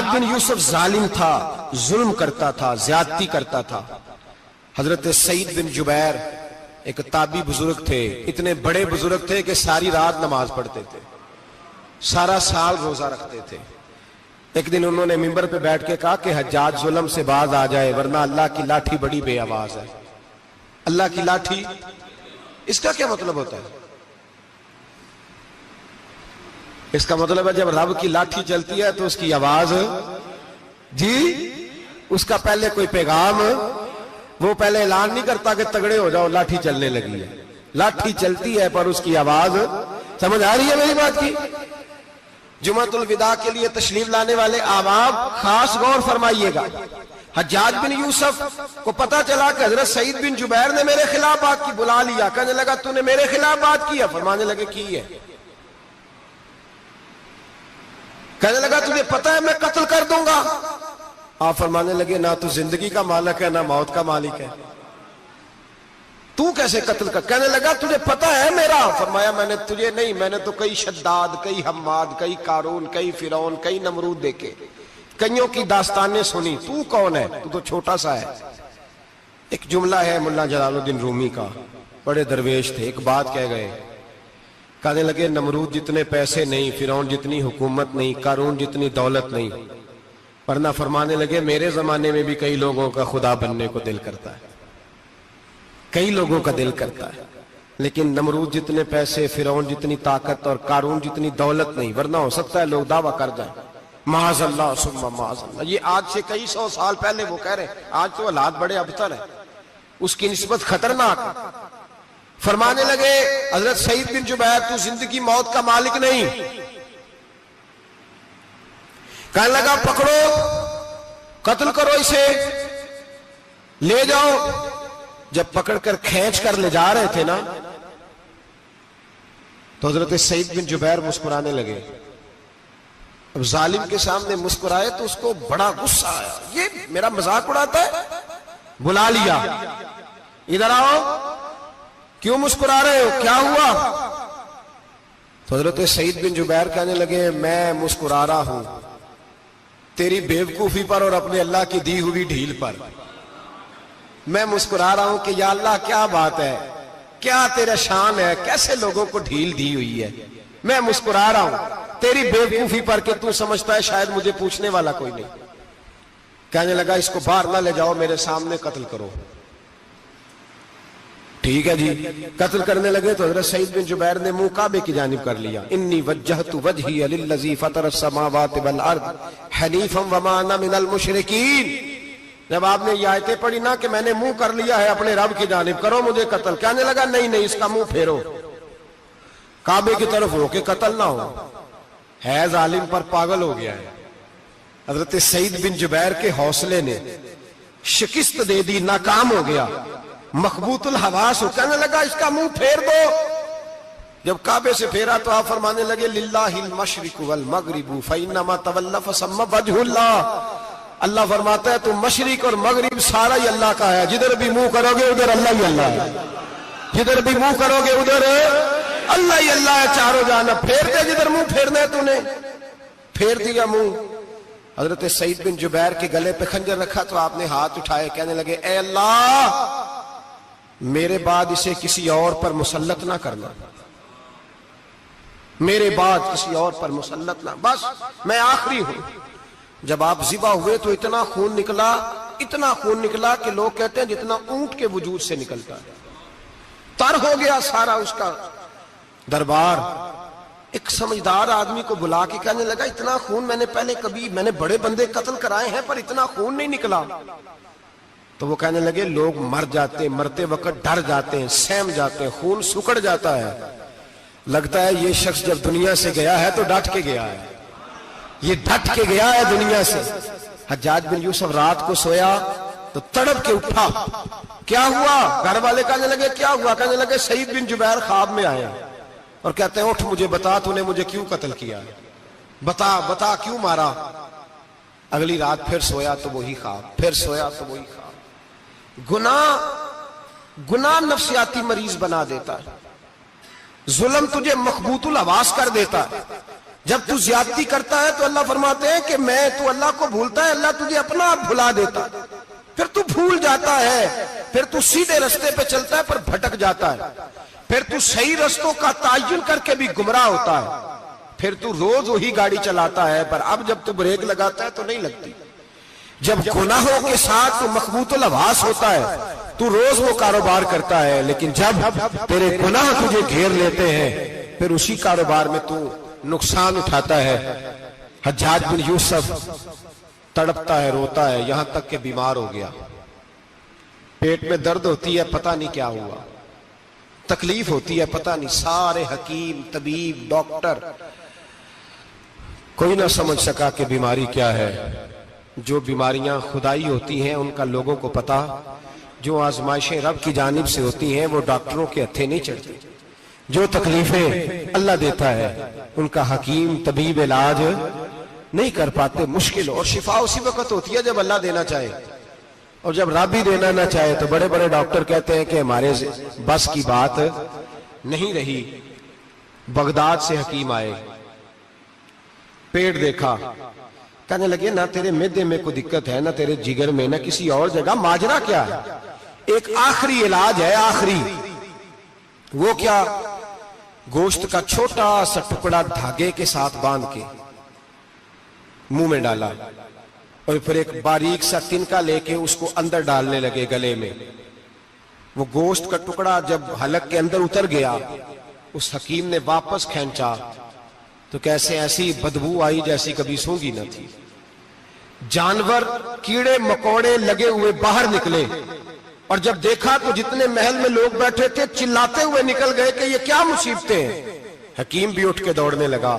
حجاج بن یوسف ظالم تھا، ظلم کرتا تھا، زیادتی کرتا تھا۔ حضرت سعید بن جبیر ایک تابعی بزرگ تھے، اتنے بڑے بزرگ تھے کہ ساری رات نماز پڑھتے تھے، سارا سال روزہ رکھتے تھے۔ ایک دن انہوں نے منبر پہ بیٹھ کے کہا کہ حجاج ظلم سے باز آ جائے ورنہ اللہ کی لاٹھی بڑی بے آواز ہے۔ اللہ کی لاٹھی، اس کا کیا مطلب ہوتا ہے؟ اس کا مطلب ہے جب رب کی لاٹھی چلتی ہے تو اس کی آواز، جی اس کا پہلے کوئی پیغام، وہ پہلے اعلان نہیں کرتا کہ تگڑے ہو جاؤ لاٹھی چلنے لگی ہے، لاٹھی چلتی ہے پر اس کی آواز، سمجھ آ رہی ہے میری بات کی؟ جمعۃ الوداع کے لیے تشریف لانے والے احباب خاص غور فرمائیے گا۔ حجاج بن یوسف کو پتا چلا کہ حضرت سعید بن جبیر نے میرے خلاف بات کی، بلا لیا، کہنے لگا تو نے میرے خلاف بات کی ہے؟ فرمانے لگے کی ہے۔ کہنے لگا تجھے پتا ہے میں قتل کر دوں گا؟ آپ فرمانے لگے نہ تو زندگی کا مالک ہے نہ موت کا مالک ہے، تو کیسے قتل کر؟ کہنے لگا تجھے پتا ہے میرا؟ فرمایا میں نے تجھے نہیں، میں نے تو کئی شداد، کئی حماد، کئی قارون، کئی فرعون، کئی نمرود دیکھے، کئیوں کی داستانیں سنی، تو کون ہے؟ تو چھوٹا سا ہے۔ ایک جملہ ہے مولانا جلال الدین رومی کا، بڑے درویش تھے، ایک بات کہہ گئے، کہنے لگے نمرود جتنے پیسے نہیں، فرعون جتنی حکومت نہیں، قارون جتنی دولت نہیں، ورنہ فرمانے لگے میرے زمانے میں بھی کئی لوگوں کا خدا بننے کو دل کرتا ہے، کئی لوگوں کا دل کرتا ہے، لیکن نمرود جتنے پیسے، فرعون جتنی طاقت اور قارون جتنی دولت نہیں، ورنہ ہو سکتا ہے لوگ دعویٰ کر جائیں معاذ اللہ ثم معاذ اللہ۔ یہ آج سے کئی سو سال پہلے وہ کہہ رہے ہیں، آج تو حالات بڑے ابتر ہیں، اس کی نسبت خطرناک۔ فرمانے لگے حضرت سعید بن جبیر تو زندگی موت کا مالک نہیں۔ کہنے لگا پکڑو، قتل کرو اسے، لے جاؤ۔ جب پکڑ کر کھینچ کر لے جا رہے تھے نا تو حضرت سعید بن جبیر مسکرانے لگے۔ اب ظالم کے سامنے مسکرائے تو اس کو بڑا غصہ آیا، یہ میرا مذاق اڑاتا ہے؟ بلا لیا، ادھر آؤ، کیوں مسکرا رہے ہو، کیا ہوا؟ تو حضرت سعید بن جبیر کہنے لگے میں مسکرا رہا ہوں تیری بیوقوفی پر اور اپنے اللہ کی دی ہوئی ڈھیل پر۔ میں مسکرا رہا ہوں کہ یا اللہ کیا بات ہے، کیا تیرا شان ہے، کیسے لوگوں کو ڈھیل دی ہوئی ہے۔ میں مسکرا رہا ہوں تیری بیوقوفی پر کہ تو سمجھتا ہے شاید مجھے پوچھنے والا کوئی نہیں۔ کہنے لگا اس کو باہر نہ لے جاؤ، میرے سامنے قتل کرو۔ ٹھیک ہے جی، قتل کرنے لگے تو حضرت سعید بن جبیر نے منہ کعبے کی جانب کر لیا، انی وجہت وجہی للذی فطر السماوات والارض حنیفا وما انا من المشرکین۔ جب آپ نے یہ آیتیں پڑھی نا کہ میں نے منہ کر لیا ہے اپنے رب کی جانب، کرو مجھے قتل، کہنے لگا نہیں نہیں، اس کا منہ پھیرو، کعبے کی طرف ہو کہ قتل نہ ہو۔ ہے ظالم پر پاگل ہو گیا ہے۔ حضرت سعید بن جبیر کے حوصلے نے شکست دے دی، ناکام ہو گیا، مخبوط الحواس ہو، کہنے لگا اس کا منہ پھیر دو۔ جب کعبے سے پھیرا تو آپ فرمانے لگے للہ المشرق والمغرب فانما تولى فثم وجه اللہ۔ اللہ فرماتا ہے تو مشرق اور مغرب سارا ہی اللہ کا ہے، جدھر بھی منہ کرو گے ادھر اللہ ہی اللہ ہے، جدھر بھی منہ کرو گے ادھر اللہ ہی اللہ ہے، چاروں جانب۔ پھیر دے جدھر منہ پھیرنا ہے، تو نے پھیر دیا منہ۔ حضرت سعید بن جبیر کے گلے پہ خنجر رکھا تو آپ نے ہاتھ اٹھائے، کہنے لگے اے اللہ میرے بعد اسے کسی اور پر مسلط نہ کرنا، میرے بعد کسی اور پر مسلط نہ، بس میں آخری ہوں۔ جب آپ ذبح ہوئے تو اتنا خون نکلا کہ لوگ کہتے ہیں جتنا اونٹ کے وجود سے نکلتا ہے، تر ہو گیا سارا اس کا دربار۔ ایک سمجھدار آدمی کو بلا کے کہنے لگا اتنا خون میں نے بڑے بندے قتل کرائے ہیں پر اتنا خون نہیں نکلا۔ تو وہ کہنے لگے لوگ مر جاتے، مرتے وقت ڈر جاتے ہیں، سہم جاتے ہیں، خون سکڑ جاتا ہے، لگتا ہے یہ شخص جب دنیا سے گیا ہے تو ڈٹ کے گیا ہے، یہ ڈٹ کے گیا ہے دنیا سے۔ حجاج بن یوسف رات کو سویا تو تڑپ کے اٹھا، کیا ہوا؟ گھر والے کہنے لگے کیا ہوا؟ کہنے لگے سعید بن جبیر خواب میں آیا اور کہتے ہیں اٹھ مجھے بتا تو نے مجھے کیوں قتل کیا، بتا کیوں مارا۔ اگلی رات پھر سویا تو وہی خواب، پھر سویا تو وہی خواب۔ گناہ نفسیاتی مریض بنا دیتا ہے، ظلم تجھے مخبوط الحواس کر دیتا ہے۔ جب تو زیادتی کرتا ہے تو اللہ فرماتے ہیں کہ میں تو اللہ کو بھولتا ہے، اللہ تجھے اپنا آپ بھلا دیتا، پھر تو بھول جاتا ہے، پھر تو سیدھے رستے پہ چلتا ہے پر بھٹک جاتا ہے، پھر تو صحیح رستوں کا تعین کر کے بھی گمراہ ہوتا ہے، پھر تو روز وہی گاڑی چلاتا ہے پر اب جب تو بریک لگاتا ہے تو نہیں لگتی، جب گناہوں کے ساتھ تو مخبوط الحواس ہوتا ہے تو روز وہ کاروبار کرتا ہے، لیکن جب تیرے گناہ تجھے گھیر لیتے ہیں پھر اسی کاروبار میں تو نقصان اٹھاتا ہے۔ حجاج بن یوسف تڑپتا ہے، روتا ہے، یہاں تک کہ بیمار ہو گیا، پیٹ میں درد ہوتی ہے، پتہ نہیں کیا ہوا، تکلیف ہوتی ہے، پتہ نہیں، سارے حکیم، طبیب، ڈاکٹر، کوئی نہ سمجھ سکا کہ بیماری کیا ہے۔ جو بیماریاں خدائی ہوتی ہیں ان کا لوگوں کو پتا، جو آزمائشیں رب کی جانب سے ہوتی ہیں وہ ڈاکٹروں کے ہتھے نہیں چڑھتی، جو تکلیفیں اللہ دیتا ہے ان کا حکیم طبیب علاج نہیں کر پاتے، مشکل، اور شفا اسی وقت ہوتی ہے جب اللہ دینا چاہے، اور جب رب ہی دینا نہ چاہے تو بڑے بڑے ڈاکٹر کہتے ہیں کہ ہمارے بس کی بات نہیں رہی۔ بغداد سے حکیم آئے، پیٹ دیکھا، کہنے لگے نہ تیرے معدے میں کوئی دقت ہے، نہ تیرے جگر میں، نہ کسی اور جگہ، ماجرا کیا ہے؟ ایک آخری علاج ہے، آخری، وہ کیا؟ گوشت کا چھوٹا سا ٹکڑا دھاگے کے ساتھ باندھ کے منہ میں ڈالا، اور پھر ایک باریک سا تنکا لے کے اس کو اندر ڈالنے لگے گلے میں۔ وہ گوشت کا ٹکڑا جب حلق کے اندر اتر گیا، اس حکیم نے واپس کھینچا تو کیسے ایسی بدبو آئی جیسی کبھی سونگی نہ تھی، جانور، کیڑے مکوڑے لگے ہوئے باہر نکلے، اور جب دیکھا تو جتنے محل میں لوگ بیٹھے تھے چلاتے ہوئے نکل گئے کہ یہ کیا مصیبتیں ہیں۔ حکیم بھی اٹھ کے دوڑنے لگا،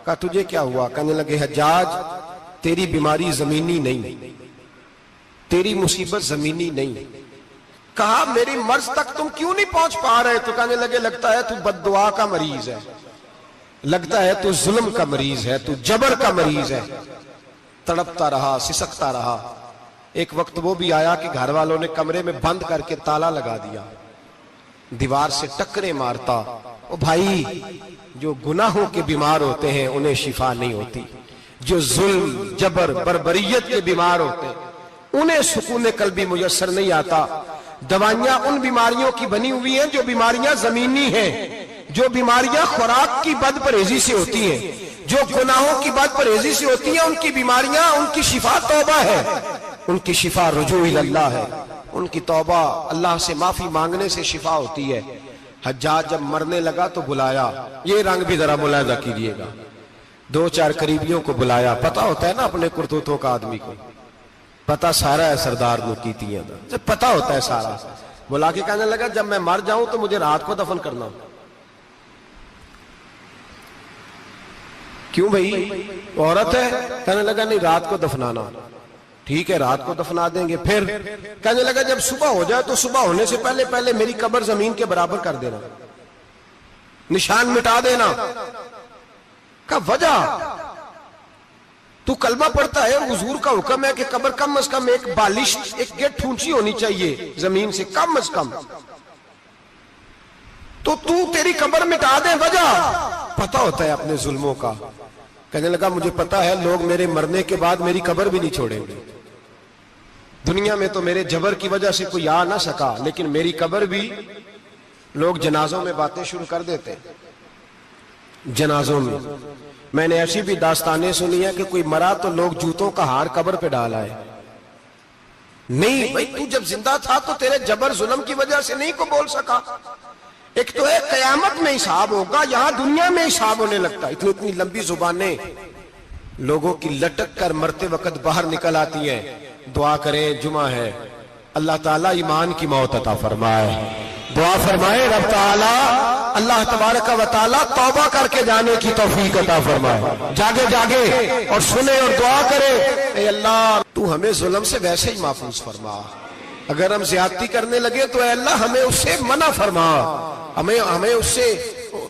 کہا تجھے کیا ہوا؟ کہنے لگے حجاج تیری بیماری زمینی نہیں، تیری مصیبت زمینی نہیں۔ کہا میری مرض تک تم کیوں نہیں پہنچ پا رہے؟ تو کہنے لگے لگتا ہے تو بد دعا کا مریض ہے، لگتا ہے تو ظلم کا مریض ہے، تو جبر کا مریض ہے۔ تڑپتا رہا، سسکتا رہا، ایک وقت وہ بھی آیا کہ گھر والوں نے کمرے میں بند کر کے تالا لگا دیا، دیوار سے ٹکرے مارتا۔ او بھائی، جو گناہوں کے بیمار ہوتے ہیں انہیں شفا نہیں ہوتی، جو ظلم، جبر، بربریت کے بیمار ہوتے ہیں انہیں سکون قلبی میسر نہیں آتا۔ دوائیاں ان بیماریوں کی بنی ہوئی ہیں جو بیماریاں زمینی ہیں، جو بیماریاں خوراک کی بد پرہیزی سے ہوتی ہیں، جو گناہوں کی بد پرہیزی سے ہوتی ہیں، ان کی بیماریاں، ان کی شفا توبہ ہے، ان کی شفا رجوع اللہ ہے، ان کی توبہ اللہ سے معافی مانگنے سے شفا ہوتی ہے۔ حجاج جب مرنے لگا تو بلایا، یہ رنگ بھی ذرا ملاحظہ کیجئے گا، دو چار قریبیوں کو بلایا، پتہ ہوتا ہے نا اپنے کرتوتوں کا آدمی کو، پتہ سارا ہے سردار نکیتیاں دا، پتہ ہوتا ہے سارا۔ بلا کے کہنے لگا جب میں مر جاؤں تو مجھے رات کو دفن کرنا۔ کیوں بھائی، عورت ہے؟ کہنے لگا نہیں، رات کو دفنانا۔ ٹھیک ہے، رات کو دفنا دیں گے۔ پھر کہنے لگا جب صبح ہو جائے تو صبح ہونے سے پہلے پہلے میری قبر زمین کے برابر کر دینا، نشان مٹا دینا۔ کہا وجہ؟ تو کلمہ پڑھتا ہے، حضور کا حکم ہے کہ قبر کم از کم ایک بالش، ایک گیٹ اونچی ہونی چاہیے زمین سے، کم از کم، تو تیری قبر مٹا دے، وجہ؟ پتہ ہوتا ہے اپنے ظلموں کا۔ کہنے لگا مجھے پتہ ہے لوگ میرے مرنے کے بعد میری قبر بھی نہیں چھوڑیں گے، دنیا میں تو میرے جبر کی وجہ سے کوئی آ نہ سکا، لیکن میری قبر بھی لوگ جنازوں میں باتیں شروع کر دیتے، جنازوں میں۔ میں نے ایسی بھی داستانیں سنی ہیں کہ کوئی مرا تو لوگ جوتوں کا ہار قبر پہ ڈال آئے۔ نہیں بھائی، تو جب زندہ تھا تو تیرے جبر ظلم کی وجہ سے نہیں کو بول سکا۔ ایک تو ہے قیامت میں حساب ہوگا، یہاں دنیا میں حساب ہونے لگتا ہے۔ اتنی لمبی زبانیں لوگوں کی لٹک کر مرتے وقت باہر نکل آتی ہیں۔ دعا کریں، جمعہ ہے، اللہ تعالیٰ ایمان کی موت عطا فرمائے، دعا فرمائے رب تعالیٰ اللہ تبارک و تعالیٰ توبہ کر کے جانے کی توفیق عطا فرمائے، جاگے جاگے اور سنے اور دعا کرے، اے اللہ تو ہمیں ظلم سے ویسے ہی محفوظ فرما، اگر ہم زیادتی کرنے لگے تو اے اللہ ہمیں اس سے منع فرما، ہمیں اس سے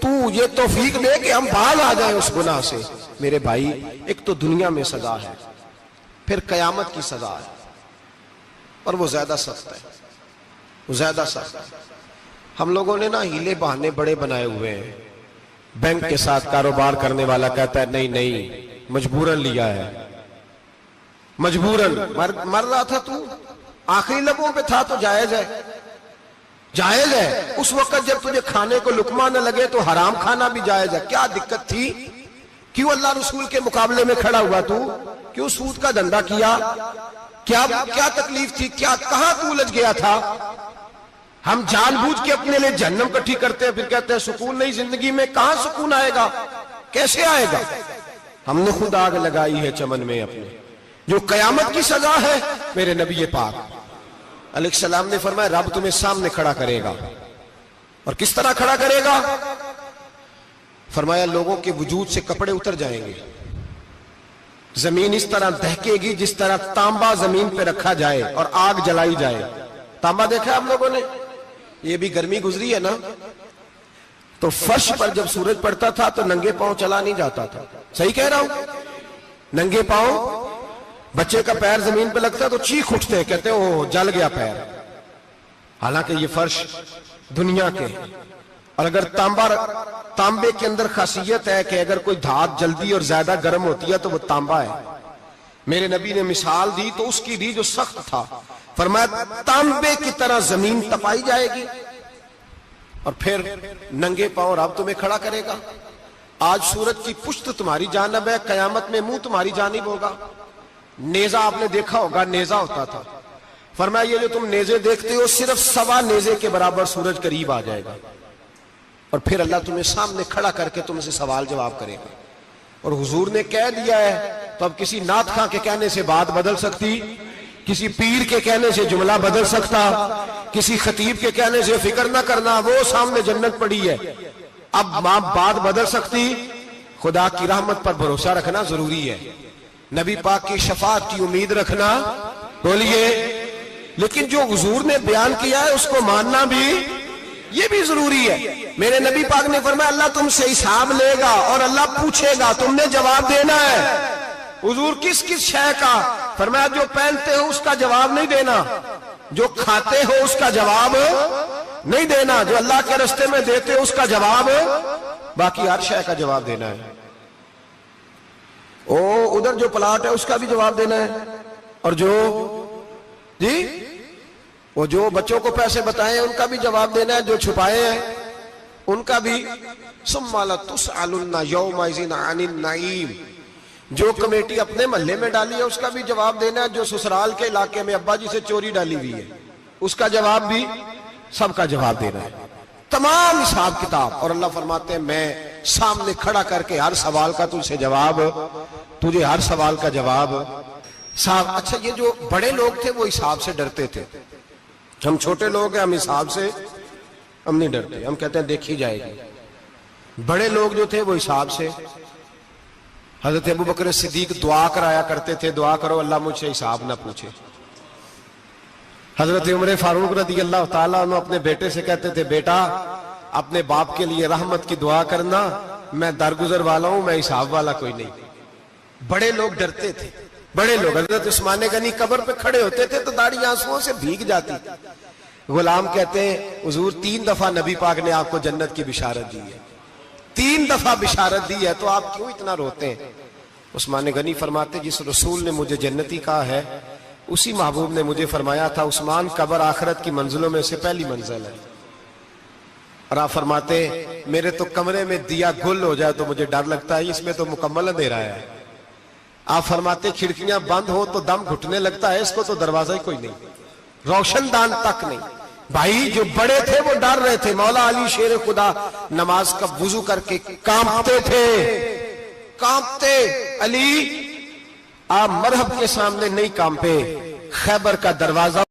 تو یہ توفیق دے کہ ہم باز آ جائیں اس گناہ سے۔ میرے بھائی، ایک تو دنیا میں سزا ہے، پھر قیامت کی سزا ہے، اور وہ زیادہ سخت ہے، وہ زیادہ سخت ہے۔ ہم لوگوں نے نا ہیلے بہانے بڑے بنائے ہوئے ہیں، بینک کے ساتھ کاروبار کرنے والا کہتا ہے نہیں نہیں مجبوراً لیا ہے، مجبوراً مر رہا تھا تو آخری لبوں پہ تھا تو جائز ہے، جائز ہے۔ اس وقت جب تجھے کھانے کو لقمہ نہ لگے تو حرام کھانا بھی جائز ہے، کیا دقت تھی؟ کیوں اللہ رسول کے مقابلے میں کھڑا ہوا تو؟ کیوں سود کا دھندا کیا؟ کیا تکلیف تھی؟ کہاں تو الجھ گیا تھا؟ ہم جان بوجھ کے اپنے لیے جہنم کٹھی کرتے ہیں، پھر کہتے ہیں سکون نہیں زندگی میں۔ کہاں سکون آئے گا؟ کیسے آئے گا؟ ہم نے خود آگ لگائی ہے چمن میں اپنے، جو قیامت کی سزا ہے۔ میرے نبی پاک علیہ السلام نے فرمایا رب تمہیں سامنے کھڑا کرے گا، اور کس طرح کھڑا کرے گا؟ فرمایا لوگوں کے وجود سے کپڑے اتر جائیں گے، زمین اس طرح دہکے گی جس طرح تانبا زمین پہ رکھا جائے اور آگ جلائی جائے۔ تانبا دیکھا آپ لوگوں نے؟ یہ بھی گرمی گزری ہے نا، تو فرش پر جب سورج پڑتا تھا تو ننگے پاؤں چلا نہیں جاتا تھا، صحیح کہہ رہا ہوں؟ ننگے پاؤں، بچے کا پیر زمین پہ لگتا تو چیخ اٹھتے، کہتے او جل گیا پیر، حالانکہ یہ فرش دنیا کے۔ اور اگر تانبے کے اندر خاصیت ہے کہ اگر کوئی دھات جلدی اور زیادہ گرم ہوتی ہے تو وہ تانبا ہے۔ میرے نبی نے مثال دی تو اس کی دی جو سخت تھا، فرمایا تانبے کی طرح زمین تپائی جائے گی، اور پھر ننگے پاؤں رب تمہیں کھڑا کرے گا۔ آج سورج کی پشت تمہاری جانب ہے، قیامت میں منہ تمہاری جانب ہوگا۔ نیزہ آپ نے دیکھا ہوگا، نیزہ ہوتا تھا، فرمایا یہ جو تم نیزے دیکھتے ہو صرف سوا نیزے کے برابر سورج قریب آ جائے گا، اور پھر اللہ تمہیں سامنے کھڑا کر کے تم سے سوال جواب کرے گا۔ اور حضور نے کہہ دیا ہے تو اب کسی نعت خواں کے کہنے سے بات بدل سکتی، کسی پیر کے کہنے سے جملہ بدل سکتا، کسی خطیب کے کہنے سے فکر نہ کرنا وہ سامنے جنت پڑی ہے، اب بات بدل سکتی؟ خدا کی رحمت پر بھروسہ رکھنا ضروری ہے، نبی پاک کی شفاعت کی امید رکھنا، بولیے، لیکن جو حضور نے بیان کیا ہے اس کو ماننا بھی یہ بھی ضروری ہے۔ میرے نبی پاک نے فرمایا اللہ تم سے حساب لے گا اور اللہ پوچھے گا، تم نے جواب دینا ہے۔ حضور کس کس شے کا؟ فرمایا جو پہنتے ہو اس کا جواب نہیں دینا، جو کھاتے ہو اس کا جواب نہیں دینا، جو اللہ کے راستے میں دیتے ہو اس کا جواب، باقی ہر شے کا جواب دینا ہے۔ ادھر جو پلاٹ ہے اس کا بھی جواب دینا ہے، اور وہ جو بچوں کو پیسے بتائے ان کا بھی جواب دینا ہے، جو چھپائے ہیں ان کا بھی۔ ثم لتسألن یومئذ عن النعیم، جو کمیٹی اپنے محلے میں ڈالی ہے اس کا بھی جواب دینا ہے، جو سسرال کے علاقے میں ابا جی سے چوری ڈالی ہوئی ہے اس کا جواب بھی، سب کا جواب دینا ہے، تمام حساب کتاب۔ اور اللہ فرماتے ہیں میں سامنے کھڑا کر کے ہر سوال کا تجھے ہر سوال کا جواب صاحب۔ اچھا یہ جو بڑے لوگ تھے وہ حساب سے ڈرتے تھے، ہم چھوٹے لوگ ہیں ہم حساب سے ہم نہیں ڈرتے، ہم کہتے ہیں دیکھی جائے گی۔ بڑے لوگ جو تھے وہ حساب سے، حضرت ابو بکر صدیق دعا کرایا کرتے تھے، دعا کرو اللہ مجھ سے حساب نہ پوچھے۔ حضرت عمر فاروق رضی اللہ تعالیٰ عنہ اپنے بیٹے سے کہتے تھے بیٹا اپنے باپ کے لیے رحمت کی دعا کرنا، میں درگزر والا ہوں، میں حساب والا کوئی نہیں۔ بڑے لوگ ڈرتے تھے، بڑے لوگ۔ حضرت عثمان غنی قبر پہ کھڑے ہوتے تھے تو داڑھی آنسوؤں سے بھیگ جاتی، غلام کہتے ہیں حضور 3 دفعہ نبی پاک نے آپ کو جنت کی بشارت دی ہے، 3 دفعہ بشارت دی ہے، تو آپ کیوں اتنا روتے ہیں؟ عثمان غنی فرماتے جس رسول نے مجھے جنتی کہا ہے اسی محبوب نے مجھے فرمایا تھا عثمان قبر آخرت کی منزلوں میں سے پہلی منزل ہے۔ اور آپ فرماتے میرے تو کمرے میں دیا گل ہو جائے تو مجھے ڈر لگتا ہے، اس میں تو مکمل اندھیرا ہے۔ آپ فرماتے کھڑکیاں بند ہو تو دم گھٹنے لگتا ہے، اس کو تو دروازہ ہی کوئی نہیں، روشن دان تک نہیں۔ بھائی جو بڑے تھے وہ ڈر رہے تھے۔ مولا علی شیر خدا نماز کا وضو کر کے کانپتے تھے، کانپتے۔ علی آپ مرحب کے سامنے نہیں کانپے، خیبر کا دروازہ